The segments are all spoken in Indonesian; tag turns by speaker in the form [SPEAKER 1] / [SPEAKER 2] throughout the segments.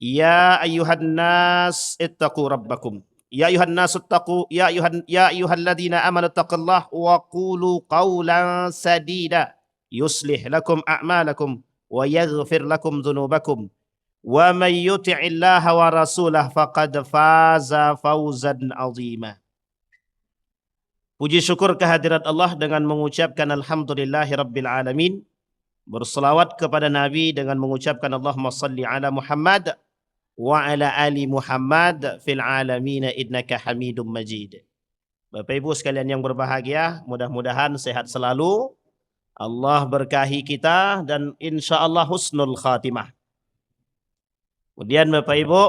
[SPEAKER 1] Ya ayuhan nas ittaqu rabbakum. Ya ayuhan nas ittaqu ya ayyuhalladzina amanu taqullaha wa qulu qawlan sadida yuslih lakum a'malakum wa yaghfir lakum dzunubakum wa may yuti'illaha wa rasulahu faqad faza fawzan 'azima. Puji syukur kehadirat Allah dengan mengucapkan alhamdulillahi rabbil alamin. Berselawat kepada Nabi dengan mengucapkan Allahumma salli ala Muhammad wa ala ali Muhammad fil alamin innaka Hamidum Majid. Bapak Ibu sekalian yang berbahagia, mudah-mudahan sehat selalu. Allah berkahi kita dan insya Allah husnul khatimah. Kemudian Bapak Ibu,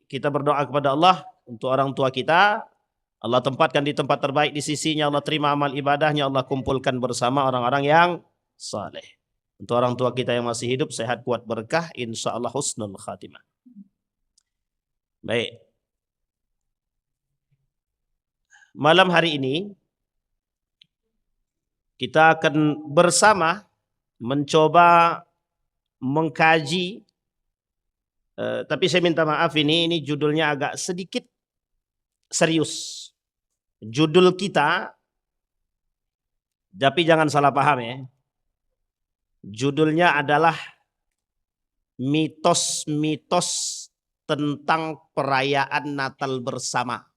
[SPEAKER 1] kita berdoa kepada Allah untuk orang tua kita. Allah tempatkan di tempat terbaik di sisinya, Allah terima amal ibadahnya, Allah kumpulkan bersama orang-orang yang saleh. Untuk orang tua kita yang masih hidup, sehat, kuat, berkah, insya Allah husnul khatimah. Baik. Malam hari ini, kita akan bersama mencoba mengkaji, tapi saya minta maaf ini judulnya agak sedikit serius. Judul kita, tapi jangan salah paham ya. Judulnya adalah mitos-mitos tentang perayaan Natal bersama.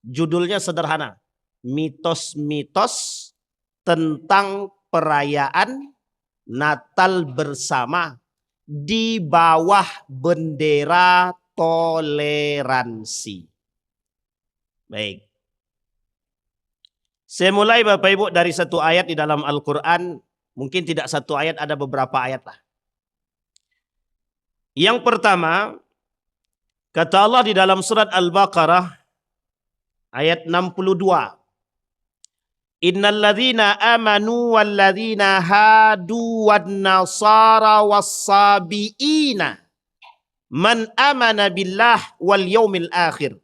[SPEAKER 1] Judulnya sederhana, mitos-mitos tentang perayaan Natal bersama di bawah bendera toleransi. Baik. Saya mulai Bapak Ibu dari satu ayat di dalam Al-Quran. Mungkin tidak satu ayat, ada beberapa ayat lah. Yang pertama, kata Allah di dalam surat Al-Baqarah ayat 62. Innal ladzina amanu wal ladzina hadu wan nasara was-sabiina man amana billah wal yaumil akhir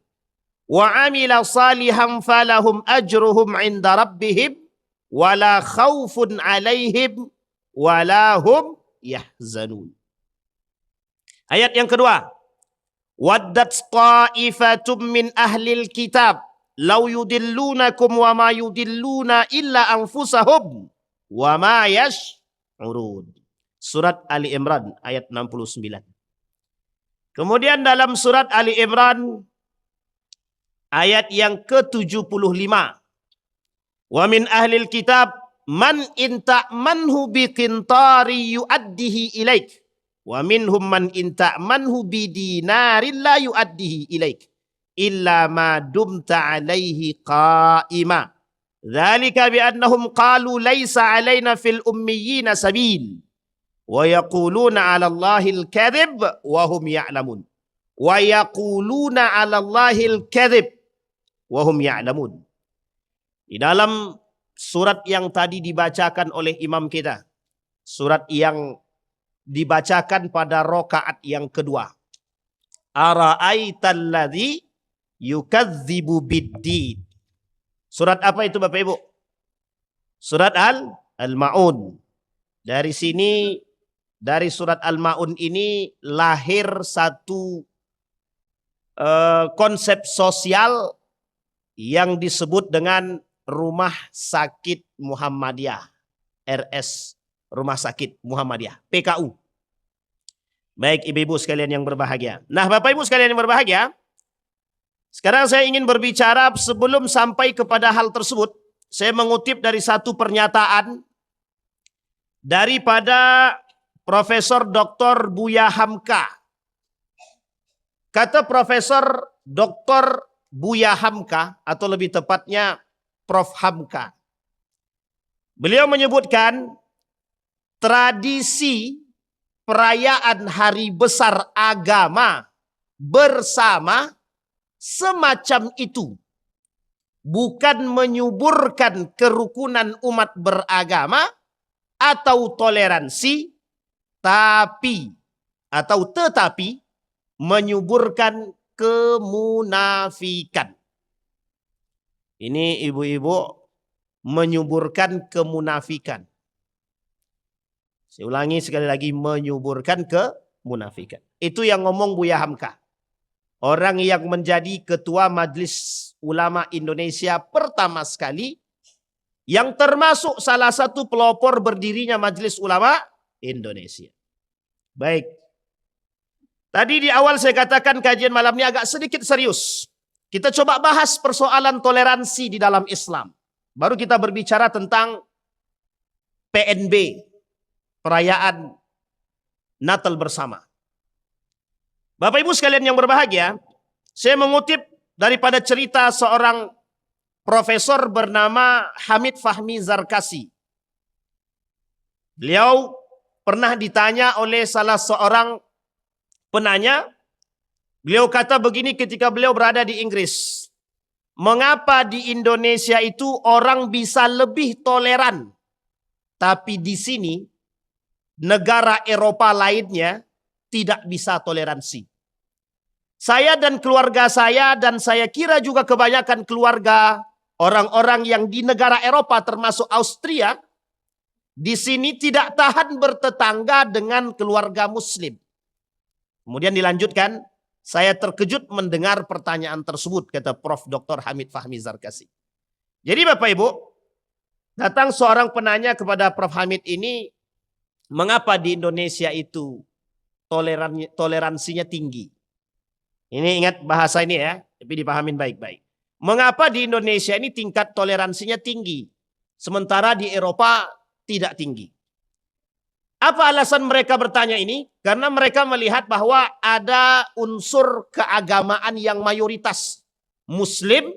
[SPEAKER 1] wa amila salihan falahum ajruhum 'inda rabbihim wala khaufun 'alaihim wala hum yahzanun. Ayat yang kedua, waddat ta'ifatum min ahlil kitab law yudillunakum wa ma yudilluna illa anfusahum wa ma yash'urun. Surat Ali Imran ayat 69. Kemudian dalam surat Ali Imran ayat yang ke-75. Wa min ahlil kitab man in ta'manhu biqintari yu'addihi ilaik. Wa minhum man in ta'manhu bidinarin la yu'addihi ilaik. Illa ma dumta alaihi qa'ima. Dzalika bi'annahum qalu laysa alaina fil ummiyina sabil. Wa yaquluna 'ala Allahil kadhib wa hum ya'lamun. Wa yaquluna 'ala Allahil kadhib wa hum ya'lamun. Di dalam surat yang tadi dibacakan oleh imam kita, surat yang dibacakan pada rakaat yang kedua. Ara'aital ladzi yukadzibu biddin. Surat apa itu Bapak Ibu? Surat Al-Ma'un. Dari sini, dari surat Al-Ma'un ini lahir satu konsep sosial yang disebut dengan Rumah Sakit Muhammadiyah, RS, Rumah Sakit Muhammadiyah, PKU. Baik ibu-ibu sekalian yang berbahagia. Nah Bapak Ibu sekalian yang berbahagia, sekarang saya ingin berbicara sebelum sampai kepada hal tersebut. Saya mengutip dari satu pernyataan daripada Profesor Dr. Buya Hamka. Kata Profesor Dr. Buya Hamka, atau lebih tepatnya Prof. Hamka. Beliau menyebutkan tradisi perayaan hari besar agama bersama semacam itu bukan menyuburkan kerukunan umat beragama atau toleransi, tetapi menyuburkan kemunafikan. Ini ibu-ibu, menyuburkan kemunafikan. Saya ulangi sekali lagi, menyuburkan munafikan. Itu yang ngomong Buya Hamka. Orang yang menjadi ketua Majelis Ulama Indonesia pertama sekali, yang termasuk salah satu pelopor berdirinya Majelis Ulama Indonesia. Baik. Tadi di awal saya katakan kajian malam ini agak sedikit serius. Kita coba bahas persoalan toleransi di dalam Islam. Baru kita berbicara tentang PNB, perayaan Natal bersama. Bapak Ibu sekalian yang berbahagia, saya mengutip daripada cerita seorang profesor bernama Hamid Fahmi Zarkasi. Beliau pernah ditanya oleh salah seorang penanya, beliau kata begini ketika beliau berada di Inggris. Mengapa di Indonesia itu orang bisa lebih toleran, tapi di sini negara Eropa lainnya tidak bisa toleransi. Saya dan keluarga saya, dan saya kira juga kebanyakan keluarga orang-orang yang di negara Eropa termasuk Austria, di sini tidak tahan bertetangga dengan keluarga Muslim. Kemudian dilanjutkan, saya terkejut mendengar pertanyaan tersebut, kata Prof. Dr. Hamid Fahmi Zarkasi. Jadi Bapak Ibu, datang seorang penanya kepada Prof. Hamid ini, mengapa di Indonesia itu toleransinya tinggi? Ini ingat bahasa ini ya, tapi dipahamin baik-baik. Mengapa di Indonesia ini tingkat toleransinya tinggi, sementara di Eropa tidak tinggi? Apa alasan mereka bertanya ini? Karena mereka melihat bahwa ada unsur keagamaan yang mayoritas. Muslim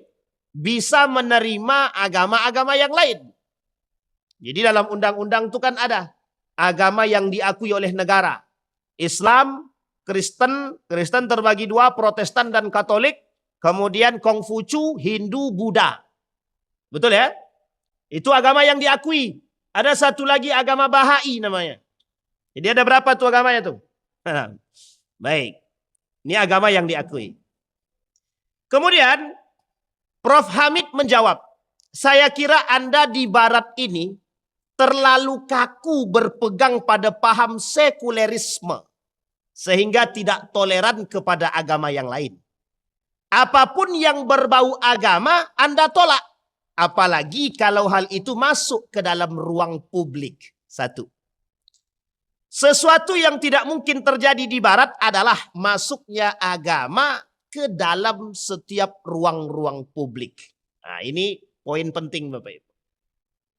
[SPEAKER 1] bisa menerima agama-agama yang lain. Jadi dalam undang-undang itu kan ada agama yang diakui oleh negara. Islam, Kristen terbagi dua, Protestan dan Katolik. Kemudian Kongfucu, Hindu, Buddha. Betul ya? Itu agama yang diakui. Ada satu lagi agama Bahai namanya. Jadi ada berapa tuh agamanya tuh? Baik. Ini agama yang diakui. Kemudian Prof. Hamid menjawab, saya kira Anda di Barat ini terlalu kaku berpegang pada paham sekulerisme, sehingga tidak toleran kepada agama yang lain. Apapun yang berbau agama Anda tolak. Apalagi kalau hal itu masuk ke dalam ruang publik. Satu. Sesuatu yang tidak mungkin terjadi di Barat adalah masuknya agama ke dalam setiap ruang-ruang publik. Nah, ini poin penting Bapak Ibu.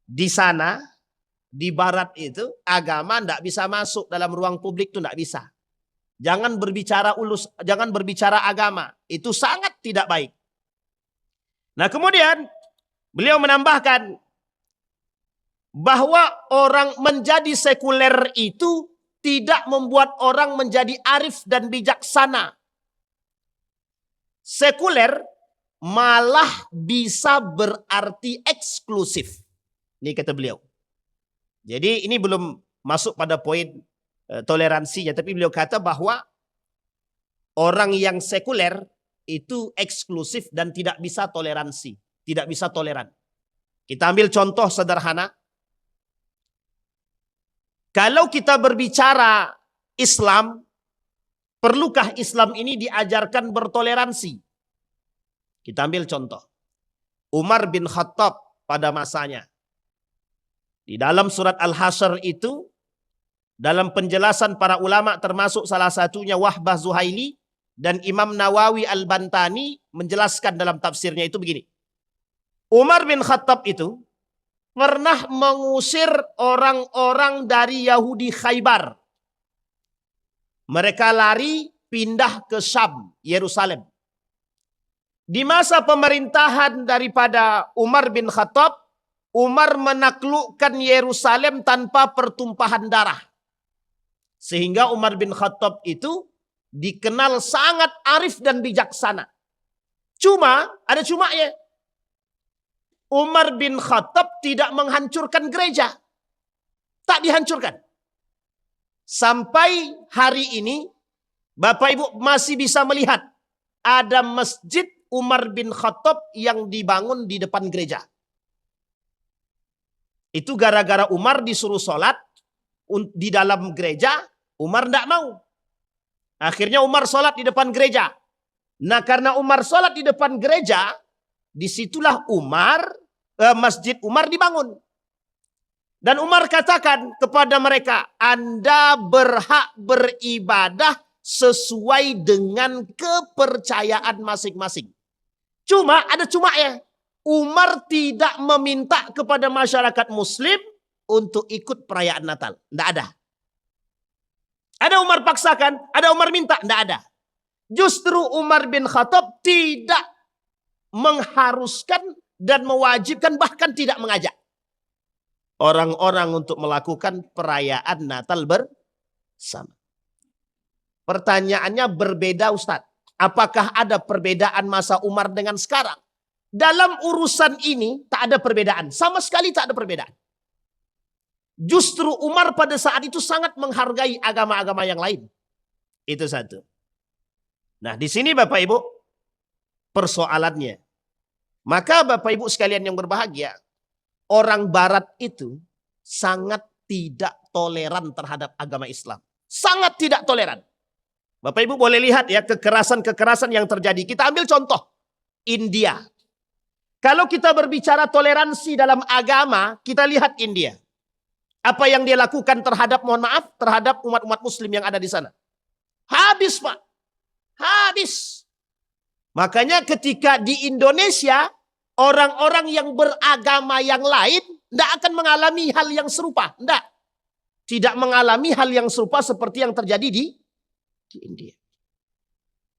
[SPEAKER 1] Di sana, di Barat itu agama tidak bisa masuk dalam ruang publik, itu tidak bisa. Jangan berbicara agama, itu sangat tidak baik. Nah kemudian beliau menambahkan bahwa orang menjadi sekuler itu tidak membuat orang menjadi arif dan bijaksana. Sekuler malah bisa berarti eksklusif. Ini kata beliau. Jadi ini belum masuk pada poin toleransinya, tapi beliau kata bahwa orang yang sekuler itu eksklusif dan tidak bisa toleransi, tidak bisa toleran. Kita ambil contoh sederhana. Kalau kita berbicara Islam, perlukah Islam ini diajarkan bertoleransi? Kita ambil contoh. Umar bin Khattab pada masanya. Di dalam surat Al-Hasyr itu, dalam penjelasan para ulama termasuk salah satunya Wahbah Zuhaili dan Imam Nawawi Al-Bantani menjelaskan dalam tafsirnya itu begini. Umar bin Khattab itu pernah mengusir orang-orang dari Yahudi Khaybar. Mereka lari pindah ke Syam, Yerusalem. Di masa pemerintahan daripada Umar bin Khattab, Umar menaklukkan Yerusalem tanpa pertumpahan darah. Sehingga Umar bin Khattab itu dikenal sangat arif dan bijaksana. Cuma, ada cumanya. Umar bin Khattab tidak menghancurkan gereja. Tak dihancurkan. Sampai hari ini, Bapak Ibu masih bisa melihat ada masjid Umar bin Khattab yang dibangun di depan gereja. Itu gara-gara Umar disuruh sholat di dalam gereja, Umar tidak mau. Akhirnya Umar sholat di depan gereja. Nah karena Umar sholat di depan gereja, disitulah Masjid Umar dibangun. Dan Umar katakan kepada mereka, Anda berhak beribadah sesuai dengan kepercayaan masing-masing. Cuma ada cumanya. Umar tidak meminta kepada masyarakat muslim untuk ikut perayaan Natal. Tidak ada. Ada Umar paksakan, ada Umar minta, tidak ada. Justru Umar bin Khattab tidak mengharuskan dan mewajibkan, bahkan tidak mengajak orang-orang untuk melakukan perayaan Natal bersama. Pertanyaannya berbeda Ustadz. Apakah ada perbedaan masa Umar dengan sekarang? Dalam urusan ini tak ada perbedaan. Sama sekali tak ada perbedaan. Justru Umar pada saat itu sangat menghargai agama-agama yang lain. Itu satu. Nah di sini Bapak Ibu persoalannya. Maka Bapak Ibu sekalian yang berbahagia. Orang Barat itu sangat tidak toleran terhadap agama Islam. Sangat tidak toleran. Bapak Ibu boleh lihat ya kekerasan-kekerasan yang terjadi. Kita ambil contoh India. Kalau kita berbicara toleransi dalam agama, kita lihat India. Apa yang dia lakukan terhadap, mohon maaf, terhadap umat-umat muslim yang ada di sana. Habis Pak. Habis. Makanya ketika di Indonesia, orang-orang yang beragama yang lain tidak akan mengalami hal yang serupa. Tidak mengalami hal yang serupa seperti yang terjadi di India.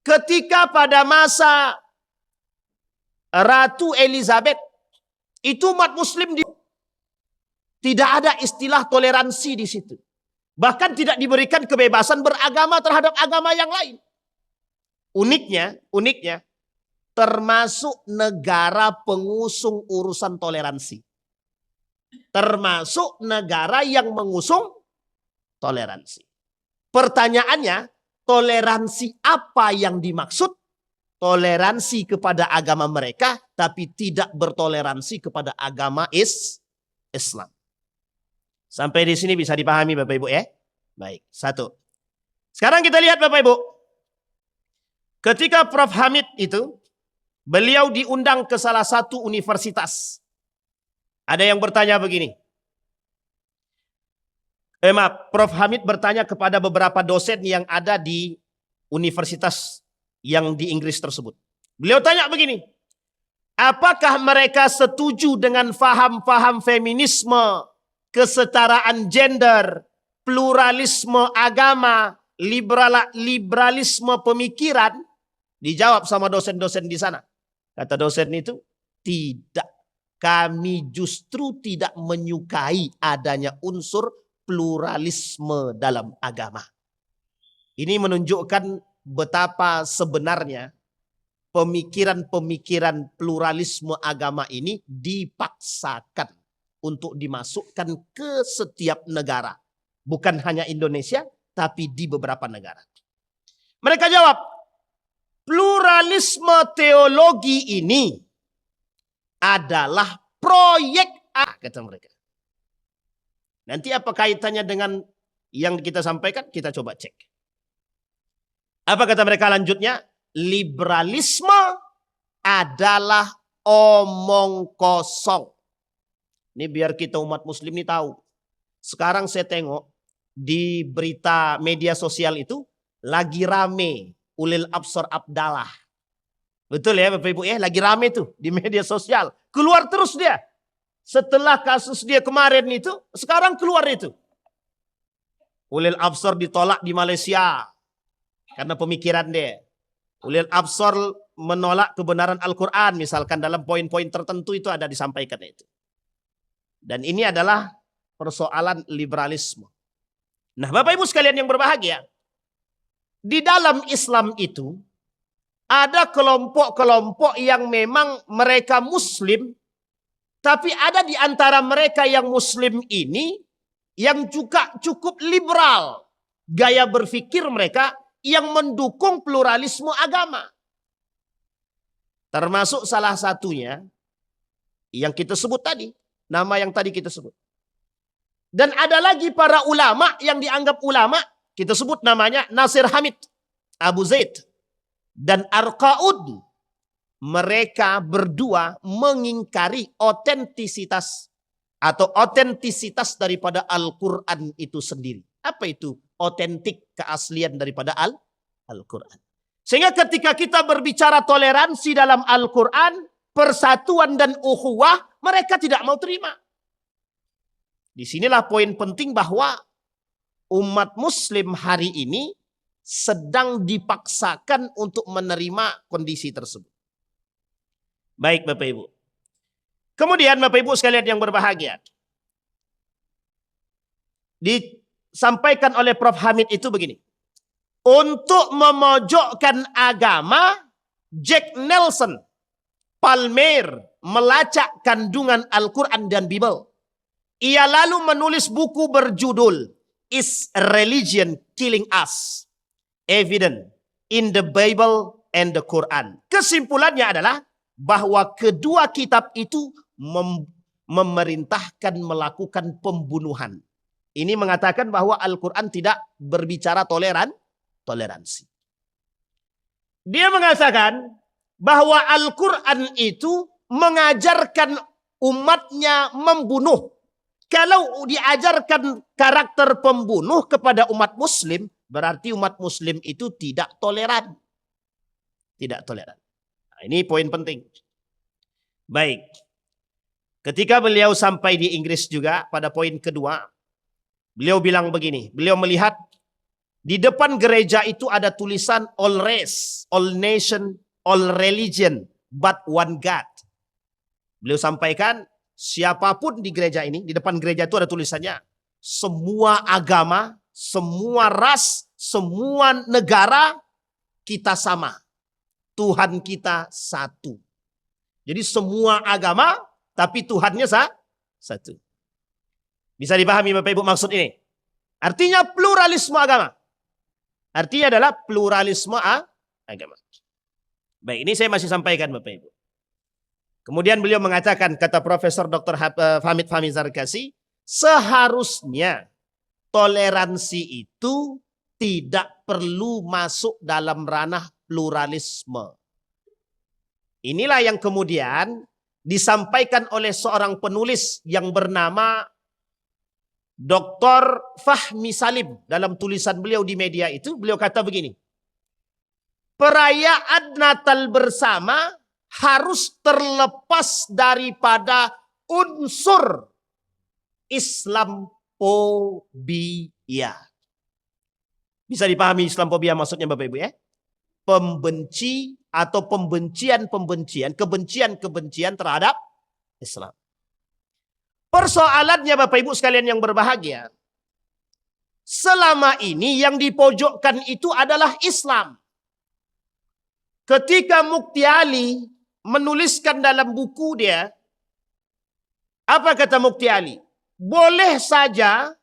[SPEAKER 1] Ketika pada masa Ratu Elizabeth, itu umat muslim tidak ada istilah toleransi di situ. Bahkan tidak diberikan kebebasan beragama terhadap agama yang lain. Uniknya, termasuk negara pengusung urusan toleransi. Termasuk negara yang mengusung toleransi. Pertanyaannya, toleransi apa yang dimaksud? Toleransi kepada agama mereka, tapi tidak bertoleransi kepada agama Islam. Sampai di sini bisa dipahami Bapak Ibu ya? Baik, satu. Sekarang kita lihat Bapak Ibu. Ketika Prof. Hamid itu, beliau diundang ke salah satu universitas. Ada yang bertanya begini. Prof. Hamid bertanya kepada beberapa dosen yang ada di universitas yang di Inggris tersebut. Beliau tanya begini. Apakah mereka setuju dengan faham-faham feminisme, kesetaraan gender, pluralisme agama, liberalisme pemikiran? Dijawab sama dosen-dosen di sana. Kata dosen itu, tidak. Kami justru tidak menyukai adanya unsur pluralisme dalam agama. Ini menunjukkan betapa sebenarnya pemikiran-pemikiran pluralisme agama ini dipaksakan untuk dimasukkan ke setiap negara. Bukan hanya Indonesia, tapi di beberapa negara. Mereka jawab, pluralisme teologi ini adalah proyek A, kata mereka. Nanti apa kaitannya dengan yang kita sampaikan? Kita coba cek. Apa kata mereka lanjutnya? Liberalisme adalah omong kosong. Ini biar kita umat muslim ini tahu. Sekarang saya tengok di berita media sosial itu lagi rame Ulil Absar Abdallah. Betul ya Bapak Ibu ya, lagi rame tuh di media sosial. Keluar terus dia. Setelah kasus dia kemarin itu, sekarang keluar itu. Ulil Absar ditolak di Malaysia. Karena pemikiran dia. Ulil Absar menolak kebenaran Al-Quran. Misalkan dalam poin-poin tertentu itu ada disampaikan itu. Dan ini adalah persoalan liberalisme. Nah Bapak Ibu sekalian yang berbahagia. Di dalam Islam itu ada kelompok-kelompok yang memang mereka muslim. Tapi ada di antara mereka yang muslim ini yang juga cukup liberal. Gaya berpikir mereka yang mendukung pluralisme agama. Termasuk salah satunya yang kita sebut tadi. Nama yang tadi kita sebut. Dan ada lagi para ulama yang dianggap ulama. Kita sebut namanya Nasir Hamid. Abu Zaid dan Arqaud, mereka berdua mengingkari otentisitas daripada Al-Quran itu sendiri. Apa itu otentik, keaslian daripada Al-Quran? Sehingga ketika kita berbicara toleransi dalam Al-Quran, persatuan dan ukhuwah, mereka tidak mau terima. Disinilah poin penting bahwa umat muslim hari ini sedang dipaksakan untuk menerima kondisi tersebut. Baik Bapak Ibu. Kemudian Bapak Ibu sekalian yang berbahagia, disampaikan oleh Prof. Hamid itu begini. Untuk memojokkan agama, Jack Nelson Palmer melacak kandungan Al-Quran dan Bible. Ia lalu menulis buku berjudul Is Religion Killing Us? Evident in the Bible and the Quran. Kesimpulannya adalah bahwa kedua kitab itu memerintahkan melakukan pembunuhan. Ini mengatakan bahwa Al-Quran tidak berbicara toleransi. Dia mengatakan bahwa Al-Quran itu mengajarkan umatnya membunuh. Kalau diajarkan karakter pembunuh kepada umat muslim, berarti umat muslim itu tidak toleran. Tidak toleran. Nah, ini poin penting. Baik. Ketika beliau sampai di Inggris juga pada poin kedua, beliau bilang begini. Beliau melihat di depan gereja itu ada tulisan all race, all nation, all religion, but one God. Beliau sampaikan, siapapun di gereja ini, di depan gereja itu ada tulisannya, semua agama, semua ras, semua negara, kita sama. Tuhan kita satu. Jadi semua agama, tapi Tuhannya satu. Bisa dipahami Bapak Ibu maksud ini? Artinya pluralisme agama. Artinya adalah pluralisme agama. Baik, ini saya masih sampaikan Bapak Ibu. Kemudian beliau mengatakan, kata Profesor Dr. Hamid Fahmi Zarkasi, seharusnya toleransi itu tidak perlu masuk dalam ranah pluralisme. Inilah yang kemudian disampaikan oleh seorang penulis yang bernama Dr. Fahmi Salim. Dalam tulisan beliau di media itu, beliau kata begini. Perayaan Natal bersama harus terlepas daripada unsur Islamophobia. Bisa dipahami Islamophobia maksudnya Bapak Ibu ya? Pembenci atau kebencian terhadap Islam. Persoalannya Bapak Ibu sekalian yang berbahagia, selama ini yang dipojokkan itu adalah Islam. Ketika Mukti Ali menuliskan dalam buku dia, apa kata Mukti Ali? Boleh saja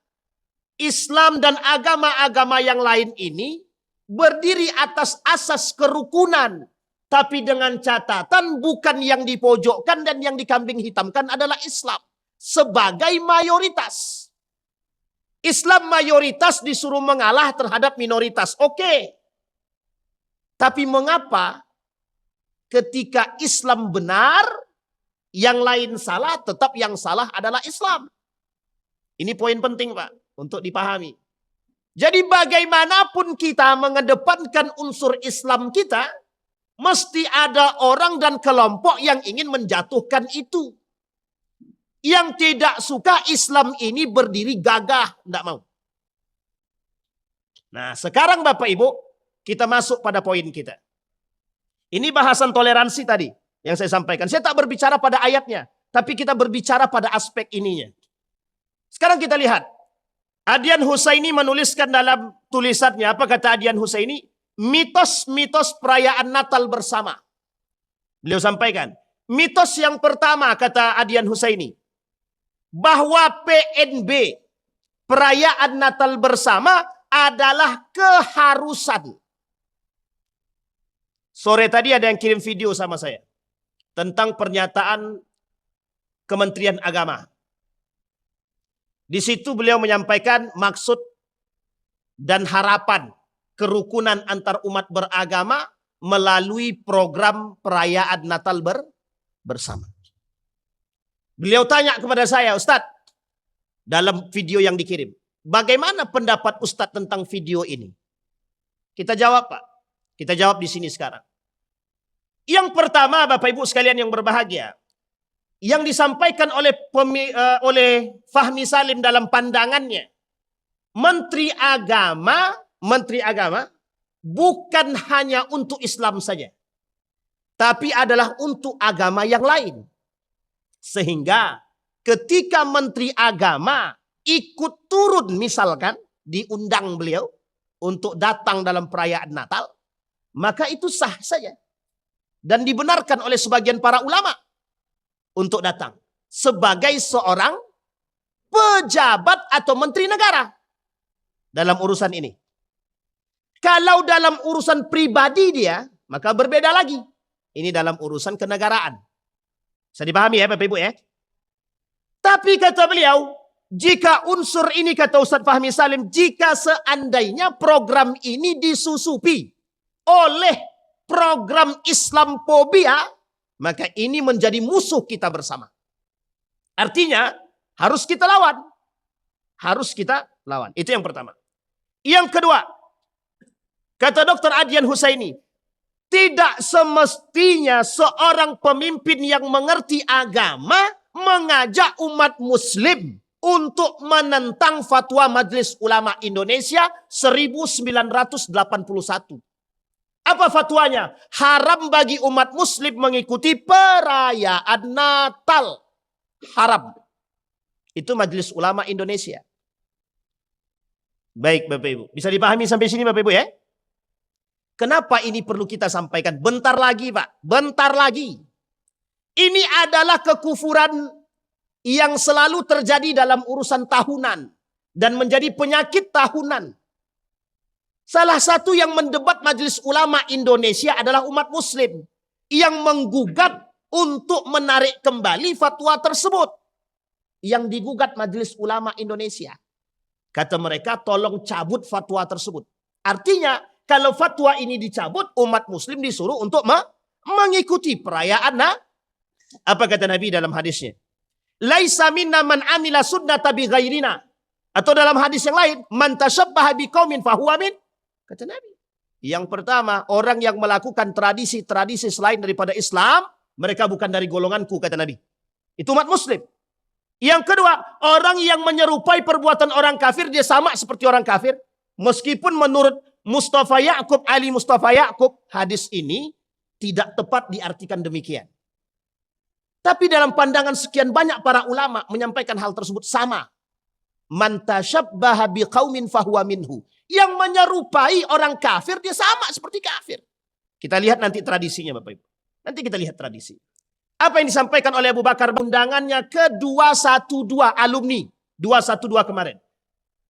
[SPEAKER 1] Islam dan agama-agama yang lain ini berdiri atas asas kerukunan. Tapi dengan catatan bukan yang dipojokkan dan yang dikambing hitamkan adalah Islam. Sebagai mayoritas. Islam mayoritas disuruh mengalah terhadap minoritas. Oke. Tapi mengapa ketika Islam benar, yang lain salah, tetap yang salah adalah Islam? Ini poin penting Pak, untuk dipahami. Jadi bagaimanapun kita mengedepankan unsur Islam kita, mesti ada orang dan kelompok yang ingin menjatuhkan itu. Yang tidak suka Islam ini berdiri gagah, tidak mau. Nah sekarang Bapak Ibu, kita masuk pada poin kita. Ini bahasan toleransi tadi yang saya sampaikan. Saya tak berbicara pada ayatnya, tapi kita berbicara pada aspek ininya. Sekarang kita lihat. Adian Husaini menuliskan dalam tulisannya, apa kata Adian Husaini? Mitos-mitos perayaan Natal bersama. Beliau sampaikan, mitos yang pertama kata Adian Husaini, bahwa PNB, perayaan Natal bersama adalah keharusan. Sore tadi ada yang kirim video sama saya tentang pernyataan Kementerian Agama. Di situ beliau menyampaikan maksud dan harapan kerukunan antar umat beragama melalui program perayaan Natal bersama. Beliau tanya kepada saya, Ustadz, dalam video yang dikirim, bagaimana pendapat Ustadz tentang video ini? Kita jawab, Pak. Kita jawab di sini sekarang. Yang pertama, Bapak Ibu sekalian yang berbahagia, yang disampaikan oleh Fahmi Salim dalam pandangannya, Menteri Agama bukan hanya untuk Islam saja, tapi adalah untuk agama yang lain. Sehingga ketika Menteri Agama ikut turun misalkan diundang beliau untuk datang dalam perayaan Natal, maka itu sah saja. Dan dibenarkan oleh sebagian para ulama untuk datang sebagai seorang pejabat atau menteri negara dalam urusan ini. Kalau dalam urusan pribadi dia, maka berbeda lagi. Ini dalam urusan kenegaraan. Bisa dipahami ya Bapak Ibu ya? Tapi kata beliau, jika unsur ini, kata Ustadz Fahmi Salim, jika seandainya program ini disusupi oleh program Islamophobia, maka ini menjadi musuh kita bersama. Artinya harus kita lawan. Harus kita lawan. Itu yang pertama. Yang kedua, kata Dr. Adian Husaini, tidak semestinya seorang pemimpin yang mengerti agama mengajak umat muslim untuk menentang fatwa Majelis Ulama Indonesia 1981. Apa fatwanya? Haram bagi umat muslim mengikuti perayaan Natal. Haram. Itu Majelis Ulama Indonesia. Baik Bapak Ibu. Bisa dipahami sampai sini Bapak Ibu ya? Kenapa ini perlu kita sampaikan? Bentar lagi Pak. Bentar lagi. Ini adalah kekufuran yang selalu terjadi dalam urusan tahunan. Dan menjadi penyakit tahunan. Salah satu yang mendebat Majelis Ulama Indonesia adalah umat muslim. Yang menggugat untuk menarik kembali fatwa tersebut. Yang digugat Majelis Ulama Indonesia. Kata mereka tolong cabut fatwa tersebut. Artinya kalau fatwa ini dicabut, umat muslim disuruh untuk mengikuti perayaan. Apa kata Nabi dalam hadisnya? Laisa minna man amila sunnata bi ghairina. Atau dalam hadis yang lain, man tashabbaha biqaumin fahuwa min. Kata Nabi. Yang pertama, orang yang melakukan tradisi-tradisi selain daripada Islam, mereka bukan dari golonganku, kata Nabi. Itu umat muslim. Yang kedua, orang yang menyerupai perbuatan orang kafir, dia sama seperti orang kafir. Meskipun menurut Mustafa Ya'qub, Ali Mustafa Ya'qub, hadis ini tidak tepat diartikan demikian. Tapi dalam pandangan sekian banyak para ulama menyampaikan hal tersebut sama. Man tashabbaha biqaumin fahuwa minhu. Yang menyerupai orang kafir, dia sama seperti kafir. Kita lihat nanti tradisinya Bapak Ibu. Nanti kita lihat tradisi. Apa yang disampaikan oleh Abu Bakar undangannya ke 212 alumni 212 kemarin.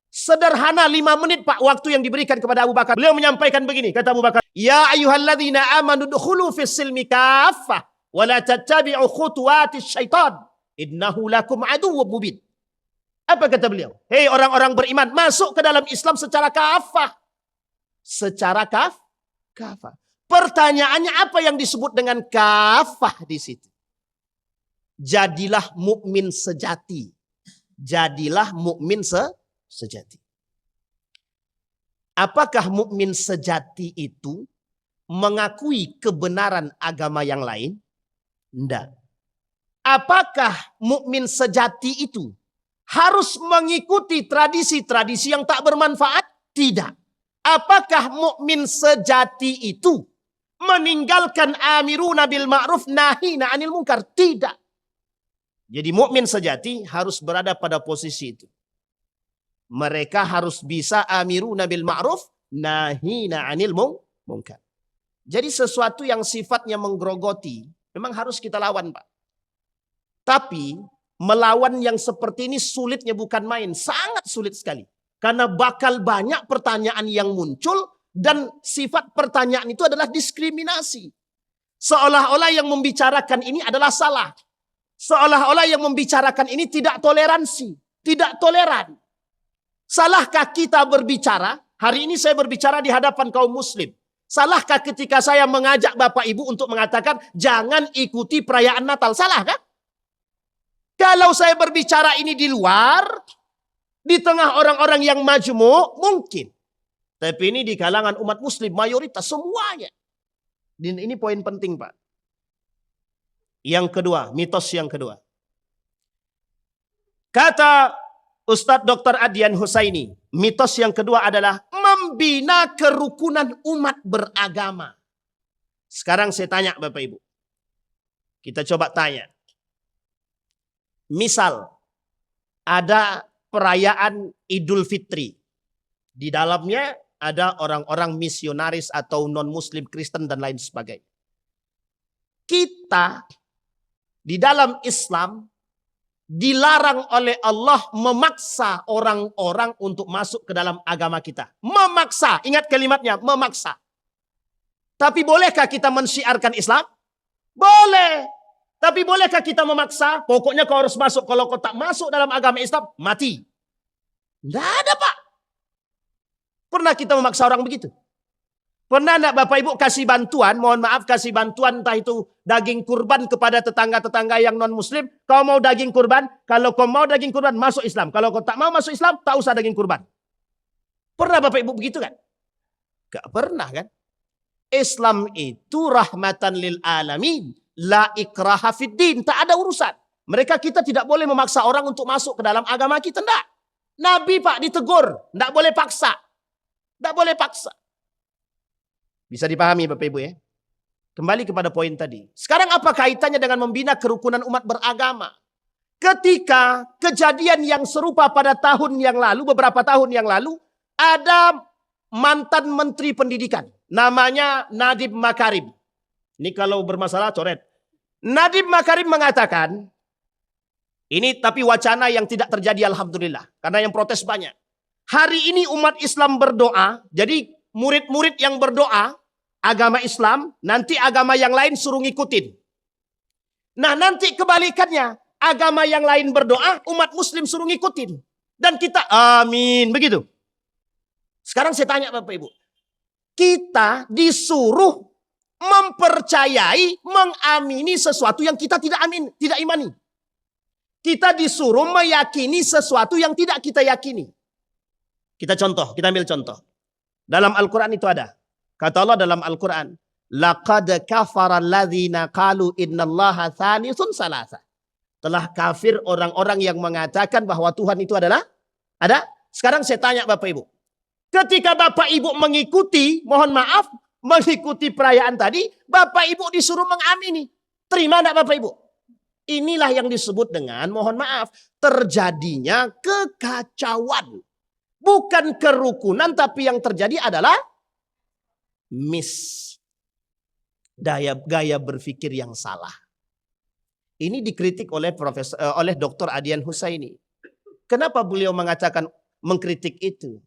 [SPEAKER 1] Sederhana 5 menit Pak waktu yang diberikan kepada Abu Bakar. Beliau menyampaikan begini, kata Abu Bakar, "Ya ayyuhalladzina amanu dukhulu fis silmi kaffah wa la tattabi'u khutuwatis syaitan innahu lakum aduwwum mubin." Apa kata beliau? Hei orang-orang beriman, masuk ke dalam Islam secara kafah. Secara kafah. Pertanyaannya apa yang disebut dengan kafah di situ? Jadilah mukmin sejati. Jadilah mukmin sejati. Apakah mukmin sejati itu mengakui kebenaran agama yang lain? Tidak. Apakah mukmin sejati itu harus mengikuti tradisi-tradisi yang tak bermanfaat? Tidak. Apakah mukmin sejati itu meninggalkan amiruna bil ma'ruf nahina 'anil munkar? Tidak. Jadi mukmin sejati harus berada pada posisi itu. Mereka harus bisa amiruna bil ma'ruf nahina 'anil munkar. Jadi sesuatu yang sifatnya menggerogoti memang harus kita lawan, Pak. Tapi melawan yang seperti ini sulitnya bukan main, sangat sulit sekali. Karena bakal banyak pertanyaan yang muncul dan sifat pertanyaan itu adalah diskriminasi. Seolah-olah yang membicarakan ini adalah salah. Seolah-olah yang membicarakan ini tidak toleransi, tidak toleran. Salahkah kita berbicara Hari ini saya berbicara di hadapan kaum muslim. Salahkah ketika saya mengajak Bapak Ibu untuk mengatakan jangan ikuti perayaan Natal? Salah kan? Kalau saya berbicara ini di luar, di tengah orang-orang yang majmuk, mungkin. Tapi ini di kalangan umat muslim, mayoritas semuanya. Dan ini poin penting, Pak. Yang kedua, mitos yang kedua. Kata Ustadz Dr. Adyan Husaini, mitos yang kedua adalah membina kerukunan umat beragama. Sekarang saya tanya Bapak Ibu. Kita coba tanya. Misal, ada perayaan Idul Fitri. Di dalamnya ada orang-orang misionaris atau non-muslim Kristen dan lain sebagainya. Kita di dalam Islam dilarang oleh Allah memaksa orang-orang untuk masuk ke dalam agama kita. Memaksa, ingat kalimatnya, memaksa. Tapi bolehkah kita mensyiarkan Islam? Boleh. Tapi bolehkah kita memaksa? Pokoknya kau harus masuk. Kalau kau tak masuk dalam agama Islam, mati. Tidak ada, Pak. Pernah kita memaksa orang begitu? Pernah enggak Bapak Ibu kasih bantuan, mohon maaf kasih bantuan entah itu daging kurban kepada tetangga-tetangga yang non-muslim. Kau mau daging kurban? Kalau kau mau daging kurban, masuk Islam. Kalau kau tak mau masuk Islam, tak usah daging kurban. Pernah Bapak Ibu begitu kan? Gak pernah kan? Islam itu rahmatan lil alamin. La ikraha fid din. Tak ada urusan. Mereka kita tidak boleh memaksa orang untuk masuk ke dalam agama kita. Tidak. Nabi Pak ditegur. Tidak boleh paksa. Tidak boleh paksa. Bisa dipahami Bapak Ibu ya. Kembali kepada poin tadi. Sekarang apa kaitannya dengan membina kerukunan umat beragama? Ketika kejadian yang serupa pada tahun yang lalu, beberapa tahun yang lalu, ada mantan menteri pendidikan. Namanya Nadiem Makarim. Ini kalau bermasalah coret. Nadiem Makarim mengatakan, ini tapi wacana yang tidak terjadi alhamdulillah. Karena yang protes banyak. Hari ini umat Islam berdoa. Jadi murid-murid yang berdoa, agama Islam, nanti agama yang lain suruh ngikutin. Nah nanti kebalikannya. Agama yang lain berdoa, umat muslim suruh ngikutin. Dan kita amin. Begitu. Sekarang saya tanya Bapak Ibu. Kita disuruh mempercayai, mengamini sesuatu yang kita tidak imani. Kita disuruh meyakini sesuatu yang tidak kita yakini. Kita ambil contoh. Dalam Al-Quran itu ada. Kata Allah dalam Al-Quran, laqad kafara alladhina qalu innallaha thalithun salasa. Telah kafir orang-orang yang mengatakan bahwa Tuhan itu adalah ada. Sekarang saya tanya Bapak Ibu. Ketika Bapak Ibu mengikuti, mohon maaf, mengikuti perayaan tadi, Bapak Ibu disuruh mengamini. Terima enggak Bapak Ibu? Inilah yang disebut dengan, mohon maaf, terjadinya kekacauan. Bukan kerukunan, tapi yang terjadi adalah gaya berpikir yang salah. Ini dikritik oleh Dr. Adyan Husaini. Kenapa beliau mengkritik itu?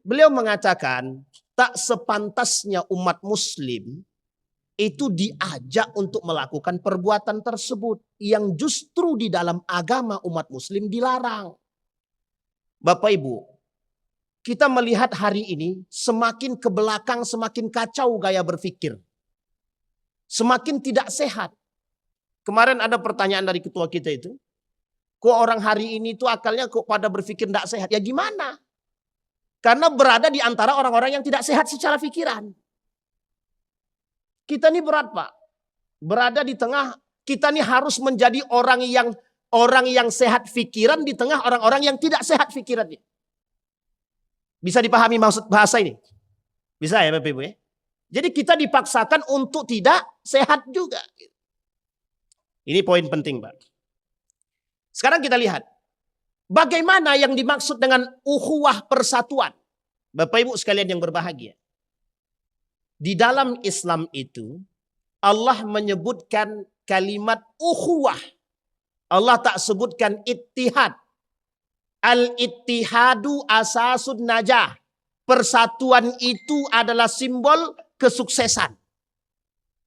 [SPEAKER 1] Beliau mengatakan tak sepantasnya umat muslim itu diajak untuk melakukan perbuatan tersebut yang justru di dalam agama umat muslim dilarang. Bapak Ibu, kita melihat hari ini semakin ke belakang semakin kacau gaya berpikir. Semakin tidak sehat. Kemarin ada pertanyaan dari ketua kita itu. Kok orang hari ini tuh akalnya kok pada berpikir tidak sehat? Ya gimana? Karena berada di antara orang-orang yang tidak sehat secara pikiran. Kita ini berat Pak. Berada di tengah, kita ini harus menjadi orang yang sehat pikiran di tengah orang-orang yang tidak sehat pikirannya. Bisa dipahami maksud bahasa ini? Bisa ya Bapak Ibu ya? Jadi kita dipaksakan untuk tidak sehat juga. Ini poin penting Pak. Sekarang kita lihat. Bagaimana yang dimaksud dengan ukhuwah persatuan? Bapak Ibu sekalian yang berbahagia. Di dalam Islam itu Allah menyebutkan kalimat ukhuwah. Allah tak sebutkan ittihad. Al-ittihadu asasun najah. Persatuan itu adalah simbol kesuksesan.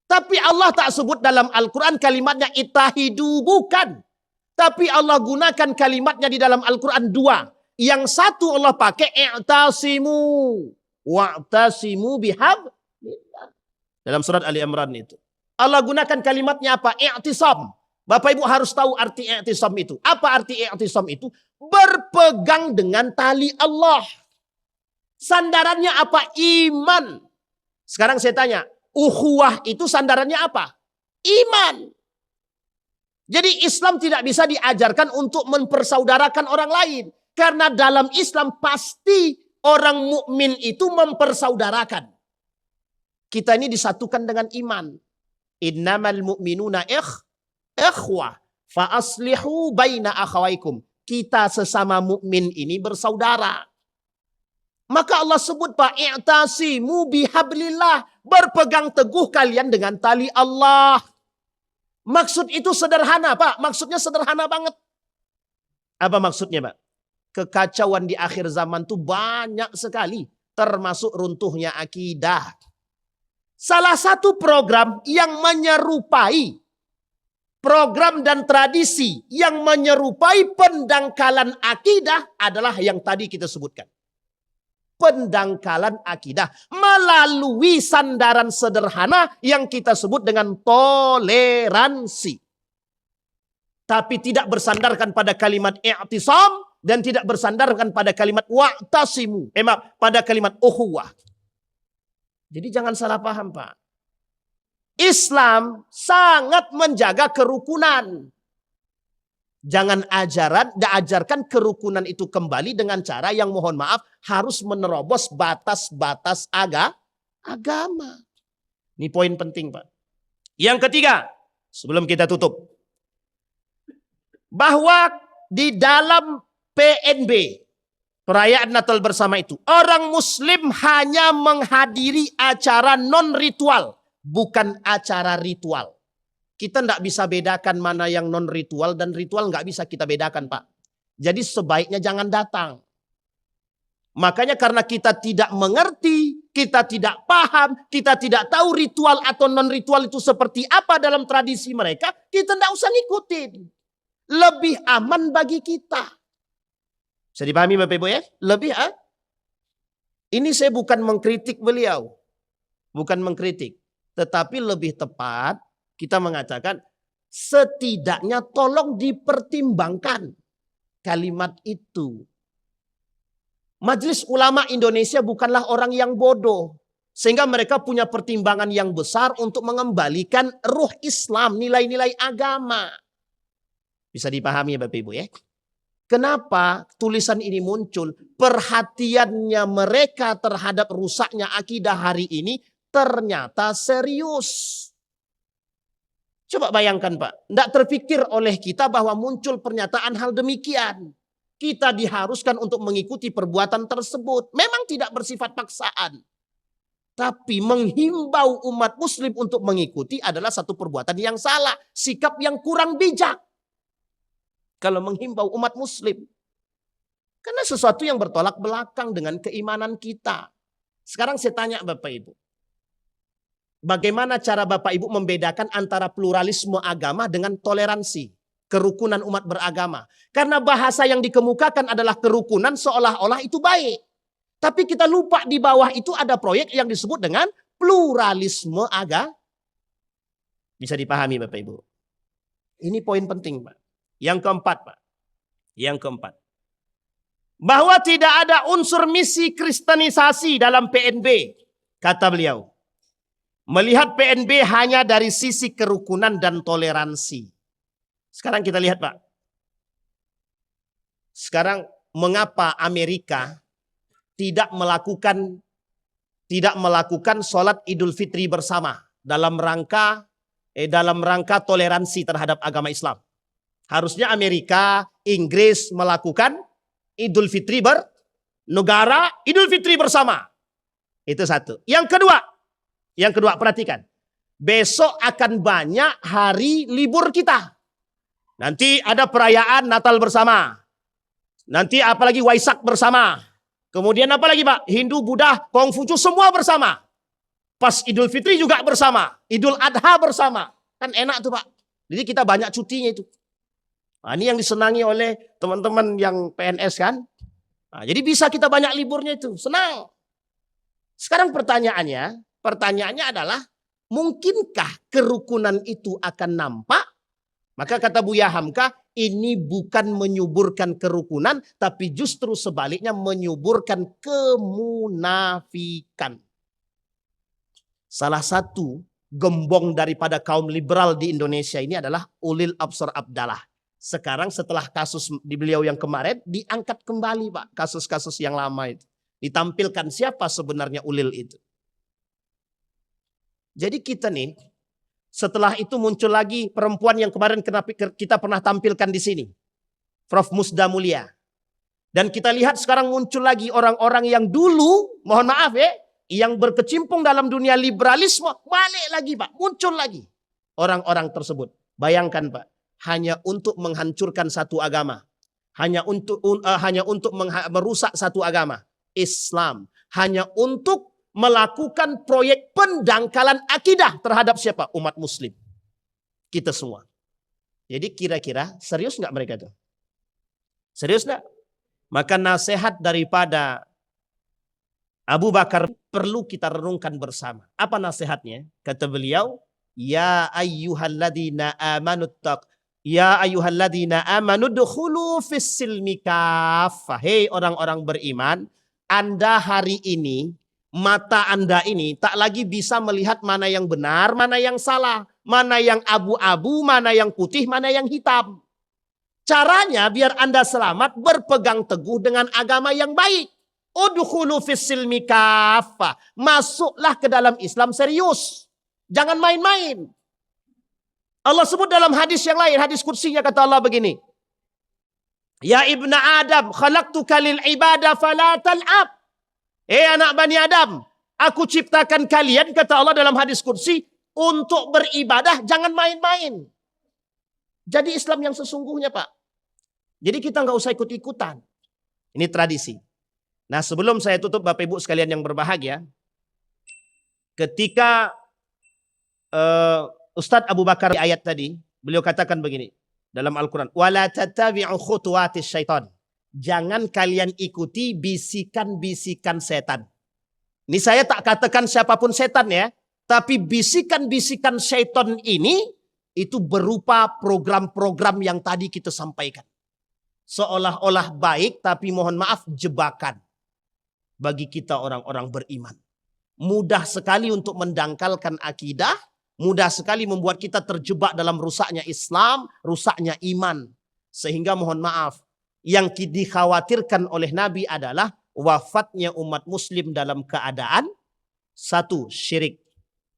[SPEAKER 1] Tapi Allah tak sebut dalam Al-Quran kalimatnya ittahidu, bukan. Tapi Allah gunakan kalimatnya di dalam Al-Quran dua. Yang satu Allah pakai i'tasimu. Wa'tasimu bihablillah. Dalam surat Ali Imran itu. Allah gunakan kalimatnya apa? I'tisam. Bapak Ibu harus tahu arti i'tisam itu. Apa arti i'tisam itu? Berpegang dengan tali Allah. Sandarannya apa? Iman. Sekarang saya tanya, ukhuwah itu sandarannya apa? Iman. Jadi Islam tidak bisa diajarkan untuk mempersaudarakan orang lain. Karena dalam Islam pasti orang mukmin itu mempersaudarakan. Kita ini disatukan dengan iman. Innamal mu'minuna ikhwah fa aslihu baina akhawaikum. Kita sesama mukmin ini bersaudara. Maka Allah sebut Pak, i'tasimu bihablillah, berpegang teguh kalian dengan tali Allah. Maksud itu sederhana, Pak. Maksudnya sederhana banget. Apa maksudnya, Pak? Kekacauan di akhir zaman itu banyak sekali, termasuk runtuhnya akidah. Salah satu program yang menyerupai program dan tradisi yang menyerupai pendangkalan akidah adalah yang tadi kita sebutkan. Pendangkalan akidah melalui sandaran sederhana yang kita sebut dengan toleransi. Tapi tidak bersandarkan pada kalimat i'tisam dan tidak bersandarkan pada kalimat wa'tasimu. Pada kalimat ukhuwah. Jadi jangan salah paham, Pak. Islam sangat menjaga kerukunan. Jangan ajarkan kerukunan itu kembali dengan cara yang mohon maaf harus menerobos batas-batas agama. Ini poin penting, Pak. Yang ketiga, sebelum kita tutup. Bahwa di dalam PNB, perayaan Natal bersama itu, orang Muslim hanya menghadiri acara non-ritual, bukan acara ritual. Kita tidak bisa bedakan mana yang non-ritual dan ritual, nggak bisa kita bedakan, Pak. Jadi sebaiknya jangan datang. Makanya karena kita tidak mengerti, kita tidak paham, kita tidak tahu ritual atau non-ritual itu seperti apa dalam tradisi mereka, kita tidak usah ngikutin. Lebih aman bagi kita. Bisa dipahami Bapak Ibu ya? Ini saya bukan mengkritik beliau. Bukan mengkritik. Tetapi lebih tepat kita mengatakan setidaknya tolong dipertimbangkan kalimat itu. Majelis Ulama Indonesia bukanlah orang yang bodoh. Sehingga mereka punya pertimbangan yang besar untuk mengembalikan ruh Islam, nilai-nilai agama. Bisa dipahami ya Bapak Ibu ya? Kenapa tulisan ini muncul? Perhatiannya mereka terhadap rusaknya akidah hari ini ternyata serius. Coba bayangkan Pak, tidak terpikir oleh kita bahwa muncul pernyataan hal demikian. Kita diharuskan untuk mengikuti perbuatan tersebut. Memang tidak bersifat paksaan. Tapi menghimbau umat muslim untuk mengikuti adalah satu perbuatan yang salah. Sikap yang kurang bijak. Kalau menghimbau umat muslim. Karena sesuatu yang bertolak belakang dengan keimanan kita. Sekarang saya tanya Bapak Ibu. Bagaimana cara Bapak Ibu membedakan antara pluralisme agama dengan toleransi? Kerukunan umat beragama. Karena bahasa yang dikemukakan adalah kerukunan seolah-olah itu baik. Tapi kita lupa di bawah itu ada proyek yang disebut dengan pluralisme agama. Bisa dipahami Bapak Ibu. Ini poin penting Pak. Yang keempat Pak. Yang keempat. Bahwa tidak ada unsur misi kristenisasi dalam PNB. Kata beliau. Melihat PNB hanya dari sisi kerukunan dan toleransi. Sekarang kita lihat Pak. Sekarang mengapa Amerika tidak melakukan sholat Idul Fitri bersama dalam rangka toleransi terhadap agama Islam. Harusnya Amerika, Inggris melakukan Idul Fitri bernegara, Idul Fitri bersama. Itu satu. Yang kedua perhatikan. Besok akan banyak hari libur kita. Nanti ada perayaan Natal bersama. Nanti apalagi Waisak bersama. Kemudian apalagi Pak? Hindu, Buddha, Kongfucu semua bersama. Pas Idul Fitri juga bersama. Idul Adha bersama. Kan enak tuh Pak. Jadi kita banyak cutinya itu. Nah, ini yang disenangi oleh teman-teman yang PNS kan. Nah, jadi bisa kita banyak liburnya itu, senang. Sekarang pertanyaannya adalah, mungkinkah kerukunan itu akan nampak? Maka kata Buya Hamka, ini bukan menyuburkan kerukunan, tapi justru sebaliknya menyuburkan kemunafikan. Salah satu gembong daripada kaum liberal di Indonesia ini adalah Ulil Absar Abdallah. Sekarang setelah kasus di beliau yang kemarin, diangkat kembali Pak, kasus-kasus yang lama itu. Ditampilkan siapa sebenarnya Ulil itu. Jadi kita nih, setelah itu muncul lagi perempuan yang kemarin kita pernah tampilkan di sini. Prof. Musda Mulia. Dan kita lihat sekarang muncul lagi orang-orang yang dulu, mohon maaf ya, yang berkecimpung dalam dunia liberalisme, balik lagi Pak, muncul lagi orang-orang tersebut. Bayangkan Pak, hanya untuk menghancurkan satu agama. Hanya untuk merusak satu agama, Islam. Hanya untuk melakukan proyek pendangkalan akidah terhadap siapa? Umat muslim. Kita semua. Jadi kira-kira serius nggak mereka itu? Serius nggak? Maka nasihat daripada Abu Bakar perlu kita renungkan bersama. Apa nasihatnya? Kata beliau, Ya ayyuhalladzina amanu dukhulu fis silmi kaffah. Hei orang-orang beriman, Anda hari ini, mata Anda ini tak lagi bisa melihat mana yang benar, mana yang salah, mana yang abu-abu, mana yang putih, mana yang hitam. Caranya biar Anda selamat, berpegang teguh dengan agama yang baik. Udkhulu fis silmi kaffah. Masuklah ke dalam Islam serius. Jangan main-main. Allah sebut dalam hadis yang lain, hadis kursinya kata Allah begini. Ya ibna Adam, khalaqtuka lil ibadah fala tal'ab. Anak Bani Adam, aku ciptakan kalian, kata Allah dalam hadis kursi, untuk beribadah, jangan main-main. Jadi Islam yang sesungguhnya Pak. Jadi kita nggak usah ikut-ikutan. Ini tradisi. Nah sebelum saya tutup Bapak Ibu sekalian yang berbahagia. Ketika Ustadz Abu Bakar di ayat tadi, beliau katakan begini. Dalam Al-Quran. Wala tattabi'u khutuwatis syaitan. Jangan kalian ikuti bisikan-bisikan setan. Ini saya tak katakan siapapun setan ya. Tapi bisikan-bisikan syaitan ini itu berupa program-program yang tadi kita sampaikan. Seolah-olah baik tapi mohon maaf jebakan. Bagi kita orang-orang beriman. Mudah sekali untuk mendangkalkan akidah. Mudah sekali membuat kita terjebak dalam rusaknya Islam. Rusaknya iman. Sehingga mohon maaf. Yang dikhawatirkan oleh Nabi adalah wafatnya umat muslim dalam keadaan. Satu, syirik.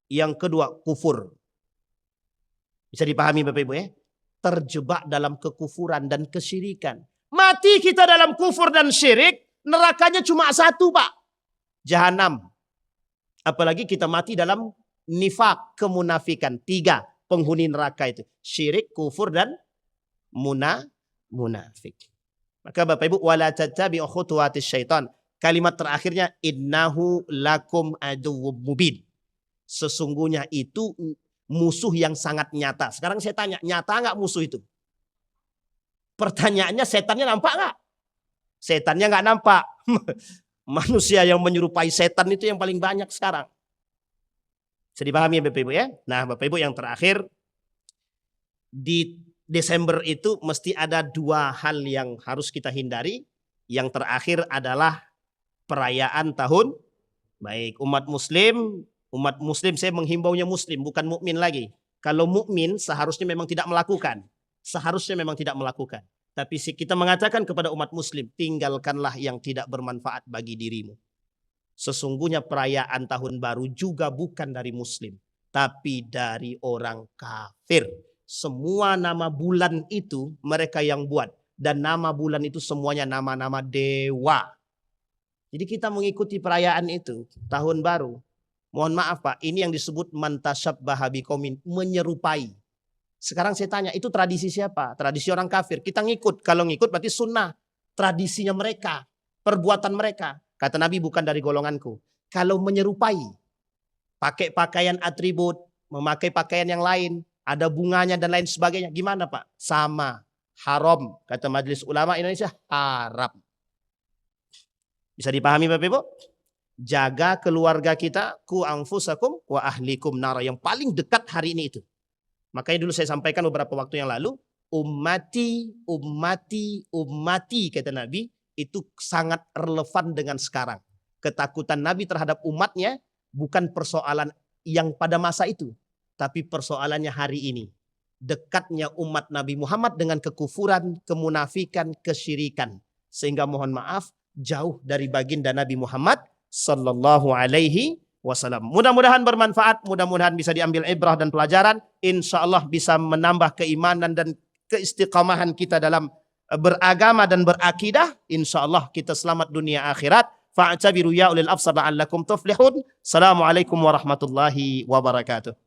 [SPEAKER 1] Yang kedua, kufur. Bisa dipahami Bapak Ibu ya? Terjebak dalam kekufuran dan kesyirikan. Mati kita dalam kufur dan syirik, nerakanya cuma satu Pak. Jahanam. Apalagi kita mati dalam nifak, kemunafikan. 3 penghuni neraka itu. Syirik, kufur dan munafik. Maka Bapak Ibu, wala tattabi'u khutuwatis syaitan. Kalimat terakhirnya, innahu lakum aduwwum mubin. Sesungguhnya itu musuh yang sangat nyata. Sekarang saya tanya, nyata nggak musuh itu? Pertanyaannya, setannya nampak nggak? Setannya nggak nampak. Manusia yang menyerupai setan itu yang paling banyak sekarang. Bisa dipahami ya Bapak Ibu ya? Nah Bapak Ibu yang terakhir, di Desember itu mesti ada 2 hal yang harus kita hindari. Yang terakhir adalah perayaan tahun baik umat muslim. Umat muslim, saya menghimbaunya muslim, bukan mukmin lagi. Kalau mukmin seharusnya memang tidak melakukan. Seharusnya memang tidak melakukan. Tapi kita mengatakan kepada umat muslim, tinggalkanlah yang tidak bermanfaat bagi dirimu. Sesungguhnya perayaan tahun baru juga bukan dari muslim. Tapi dari orang kafir. Semua nama bulan itu mereka yang buat. Dan nama bulan itu semuanya nama-nama dewa. Jadi kita mengikuti perayaan itu, tahun baru. Mohon maaf Pak, ini yang disebut mantasyabbaha biqaumin, menyerupai. Sekarang saya tanya, itu tradisi siapa? Tradisi orang kafir. Kita ngikut, kalau ngikut berarti sunnah. Tradisinya mereka, perbuatan mereka. Kata Nabi, bukan dari golonganku. Kalau menyerupai, pakai pakaian atribut, memakai pakaian yang lain, ada bunganya dan lain sebagainya. Gimana Pak? Sama, haram. Kata Majelis Ulama Indonesia, haram. Bisa dipahami Bapak Ibu? Jaga keluarga kita, ku anfusakum wa ahlikum nara, yang paling dekat hari ini itu. Makanya dulu saya sampaikan beberapa waktu yang lalu, ummati, ummati, ummati kata Nabi, itu sangat relevan dengan sekarang. Ketakutan Nabi terhadap umatnya bukan persoalan yang pada masa itu, tapi persoalannya hari ini. Dekatnya umat Nabi Muhammad dengan kekufuran, kemunafikan, kesyirikan. Sehingga mohon maaf, jauh dari baginda Nabi Muhammad sallallahu alaihi wasallam. Mudah-mudahan bermanfaat, mudah-mudahan bisa diambil ibrah dan pelajaran. Insya Allah bisa menambah keimanan dan keistiqamahan kita dalam beragama dan berakidah. Insya Allah kita selamat dunia akhirat. Fa'tabiru ya ulil absar la'allakum tuflihun. Assalamualaikum warahmatullahi wabarakatuh.